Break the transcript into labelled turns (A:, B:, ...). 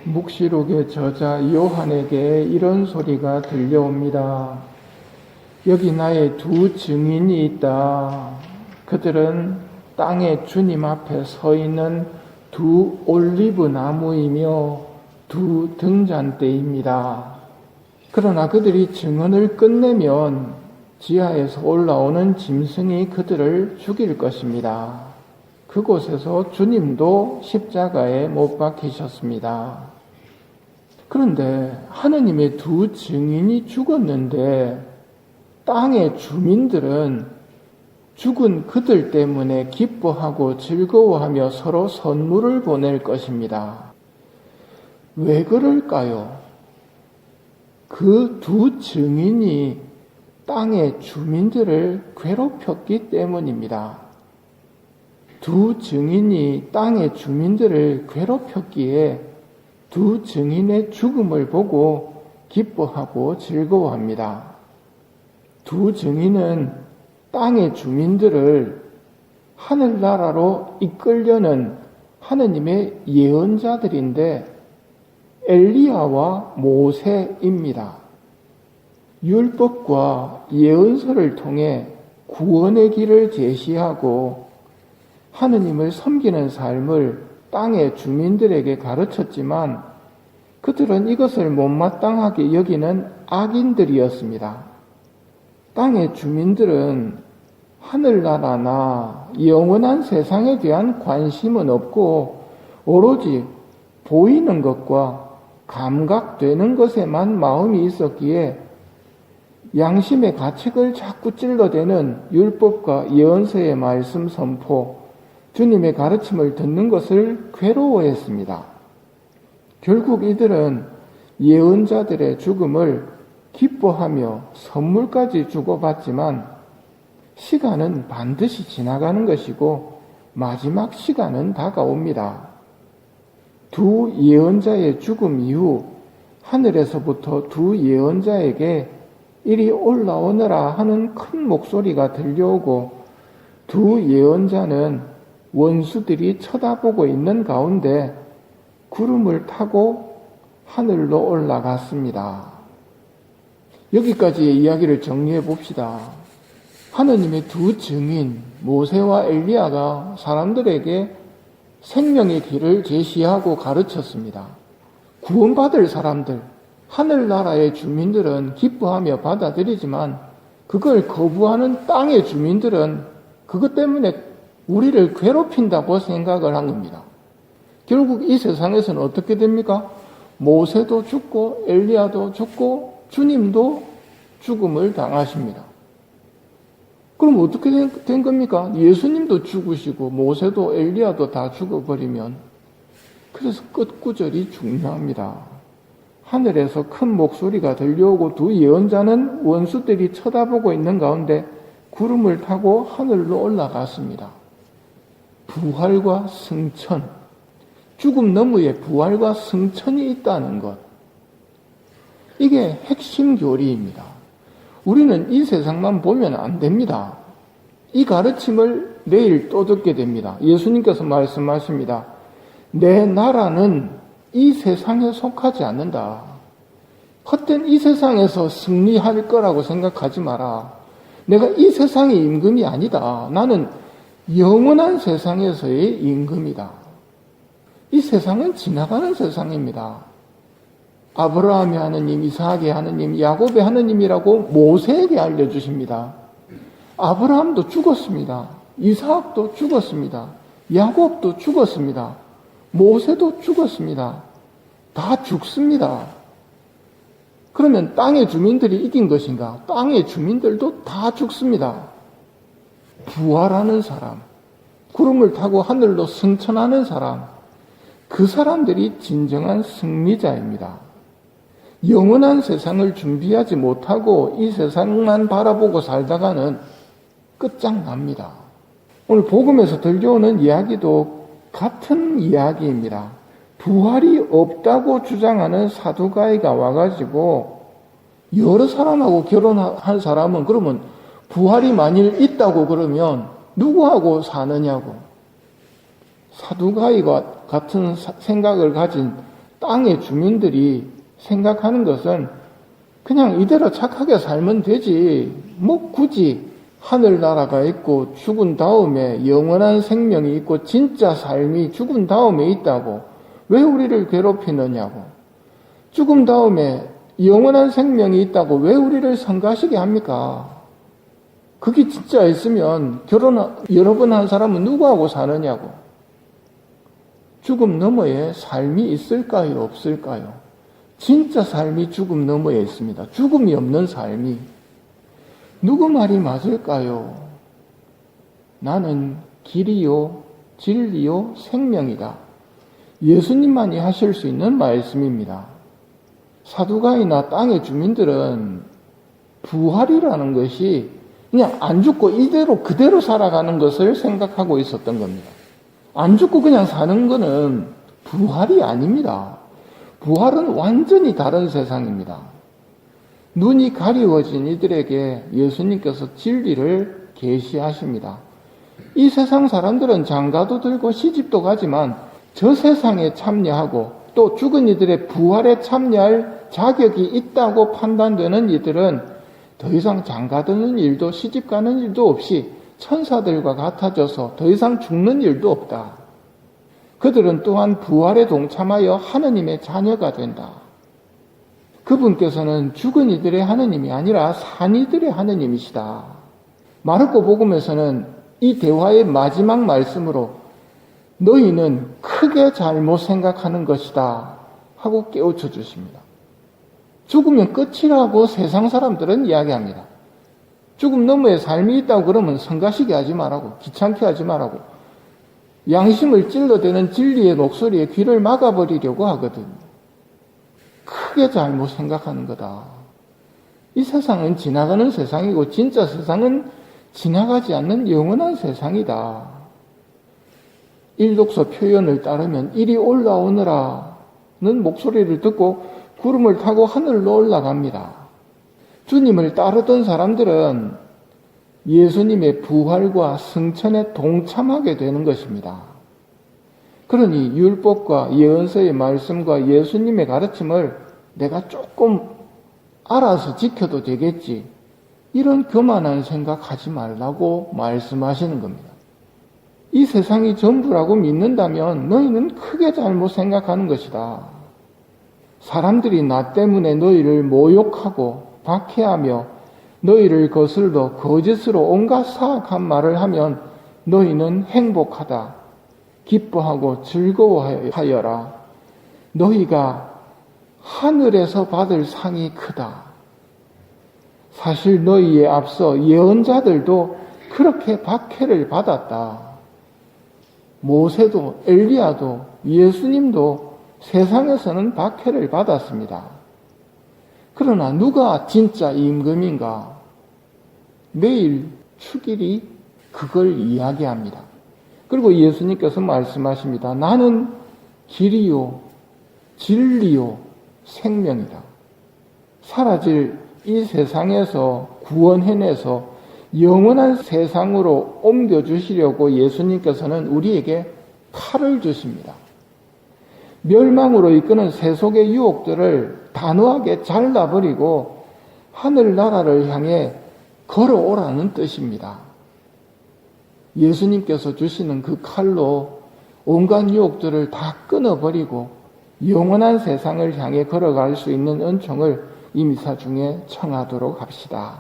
A: 묵시록의 저자 요한에게 이런 소리가 들려옵니다. 여기 나의 두 증인이 있다. 그들은 땅에 주님 앞에 서 있는 두 올리브 나무이며 두 등잔대입니다. 그러나 그들이 증언을 끝내면 지하에서 올라오는 짐승이 그들을 죽일 것입니다. 그곳에서 주님도 십자가에 못 박히셨습니다. 그런데 하느님의 두 증인이 죽었는데 땅의 주민들은 죽은 그들 때문에 기뻐하고 즐거워하며 서로 선물을 보낼 것입니다. 왜 그럴까요? 그 두 증인이 땅의 주민들을 괴롭혔기 때문입니다. 두 증인이 땅의 주민들을 괴롭혔기에 두 증인의 죽음을 보고 기뻐하고 즐거워합니다. 두 증인은 땅의 주민들을 하늘나라로 이끌려는 하느님의 예언자들인데 엘리야와 모세입니다. 율법과 예언서를 통해 구원의 길을 제시하고 하느님을 섬기는 삶을 땅의 주민들에게 가르쳤지만 그들은 이것을 못마땅하게 여기는 악인들이었습니다. 땅의 주민들은 하늘나라나 영원한 세상에 대한 관심은 없고 오로지 보이는 것과 감각되는 것에만 마음이 있었기에 양심의 가책을 자꾸 찔러대는 율법과 예언서의 말씀 선포, 주님의 가르침을 듣는 것을 괴로워했습니다. 결국 이들은 예언자들의 죽음을 기뻐하며 선물까지 주고받지만 시간은 반드시 지나가는 것이고 마지막 시간은 다가옵니다. 두 예언자의 죽음 이후 하늘에서부터 두 예언자에게 이리 올라오너라 하는 큰 목소리가 들려오고 두 예언자는 원수들이 쳐다보고 있는 가운데 구름을 타고 하늘로 올라갔습니다. 여기까지의 이야기를 정리해 봅시다. 하느님의 두 증인 모세와 엘리야가 사람들에게 생명의 길을 제시하고 가르쳤습니다. 구원받을 사람들, 하늘나라의 주민들은 기뻐하며 받아들이지만 그걸 거부하는 땅의 주민들은 그것 때문에 우리를 괴롭힌다고 생각을 한 겁니다. 결국 이 세상에서는 어떻게 됩니까? 모세도 죽고 엘리야도 죽고 주님도 죽음을 당하십니다. 그럼 어떻게 된 겁니까? 예수님도 죽으시고 모세도 엘리야도 다 죽어버리면 그래서 끝구절이 중요합니다. 하늘에서 큰 목소리가 들려오고 두 예언자는 원수들이 쳐다보고 있는 가운데 구름을 타고 하늘로 올라갔습니다. 부활과 승천, 죽음 너머에 부활과 승천이 있다는 것. 이게 핵심 교리입니다. 우리는 이 세상만 보면 안 됩니다. 이 가르침을 내일 또 듣게 됩니다. 예수님께서 말씀하십니다. 내 나라는 이 세상에 속하지 않는다. 헛된 이 세상에서 승리할 거라고 생각하지 마라. 내가 이 세상의 임금이 아니다. 나는 영원한 세상에서의 임금이다. 이 세상은 지나가는 세상입니다. 아브라함의 하느님, 이삭의 하느님, 야곱의 하느님이라고 모세에게 알려주십니다. 아브라함도 죽었습니다. 이삭도 죽었습니다. 야곱도 죽었습니다. 모세도 죽었습니다. 다 죽습니다. 그러면 땅의 주민들이 이긴 것인가? 땅의 주민들도 다 죽습니다. 부활하는 사람, 구름을 타고 하늘로 승천하는 사람, 그 사람들이 진정한 승리자입니다. 영원한 세상을 준비하지 못하고 이 세상만 바라보고 살다가는 끝장납니다. 오늘 복음에서 들려오는 이야기도 같은 이야기입니다. 부활이 없다고 주장하는 사두가이가 와가지고 여러 사람하고 결혼한 사람은 그러면 부활이 만일 있다고 그러면 누구하고 사느냐고. 사두가이와 같은 생각을 가진 땅의 주민들이 생각하는 것은 그냥 이대로 착하게 살면 되지. 뭐 굳이 하늘나라가 있고 죽은 다음에 영원한 생명이 있고 진짜 삶이 죽은 다음에 있다고 왜 우리를 괴롭히느냐고. 죽음 다음에 영원한 생명이 있다고 왜 우리를 성가시게 합니까? 그게 진짜 있으면 결혼 여러 번 한 사람은 누구하고 사느냐고. 죽음 너머에 삶이 있을까요? 없을까요? 진짜 삶이 죽음 너머에 있습니다. 죽음이 없는 삶이. 누구 말이 맞을까요? 나는 길이요, 진리요, 생명이다. 예수님만이 하실 수 있는 말씀입니다. 사두가이나 땅의 주민들은 부활이라는 것이 그냥 안 죽고 이대로 그대로 살아가는 것을 생각하고 있었던 겁니다. 안 죽고 그냥 사는 것은 부활이 아닙니다. 부활은 완전히 다른 세상입니다. 눈이 가리워진 이들에게 예수님께서 진리를 계시하십니다. 이 세상 사람들은 장가도 들고 시집도 가지만 저 세상에 참여하고 또 죽은 이들의 부활에 참여할 자격이 있다고 판단되는 이들은 더 이상 장가드는 일도 시집 가는 일도 없이 천사들과 같아져서 더 이상 죽는 일도 없다. 그들은 또한 부활에 동참하여 하느님의 자녀가 된다. 그분께서는 죽은 이들의 하느님이 아니라 산 이들의 하느님이시다. 마르코 복음에서는 이 대화의 마지막 말씀으로 너희는 크게 잘못 생각하는 것이다 하고 깨우쳐 주십니다. 죽으면 끝이라고 세상 사람들은 이야기합니다. 죽음 너머에 삶이 있다고 그러면 성가시게 하지 말라고, 귀찮게 하지 말라고, 양심을 찔러대는 진리의 목소리에 귀를 막아버리려고 하거든. 크게 잘못 생각하는 거다. 이 세상은 지나가는 세상이고 진짜 세상은 지나가지 않는 영원한 세상이다. 일독서 표현을 따르면 이리 올라오느라는 목소리를 듣고 구름을 타고 하늘로 올라갑니다. 주님을 따르던 사람들은 예수님의 부활과 승천에 동참하게 되는 것입니다. 그러니 율법과 예언서의 말씀과 예수님의 가르침을 내가 조금 알아서 지켜도 되겠지, 이런 교만한 생각하지 말라고 말씀하시는 겁니다. 이 세상이 전부라고 믿는다면 너희는 크게 잘못 생각하는 것이다. 사람들이 나 때문에 너희를 모욕하고 박해하며 너희를 거슬러 거짓으로 온갖 사악한 말을 하면 너희는 행복하다. 기뻐하고 즐거워하여라. 너희가 하늘에서 받을 상이 크다. 사실 너희에 앞서 예언자들도 그렇게 박해를 받았다. 모세도 엘리야도 예수님도 세상에서는 박해를 받았습니다. 그러나 누가 진짜 임금인가? 매일 축일이 그걸 이야기합니다. 그리고 예수님께서 말씀하십니다. 나는 길이요, 진리요, 생명이다. 사라질 이 세상에서 구원해내서 영원한 세상으로 옮겨주시려고 예수님께서는 우리에게 칼을 주십니다. 멸망으로 이끄는 세속의 유혹들을 단호하게 잘라버리고 하늘나라를 향해 걸어오라는 뜻입니다. 예수님께서 주시는 그 칼로 온갖 유혹들을 다 끊어버리고 영원한 세상을 향해 걸어갈 수 있는 은총을 이 미사 중에 청하도록 합시다.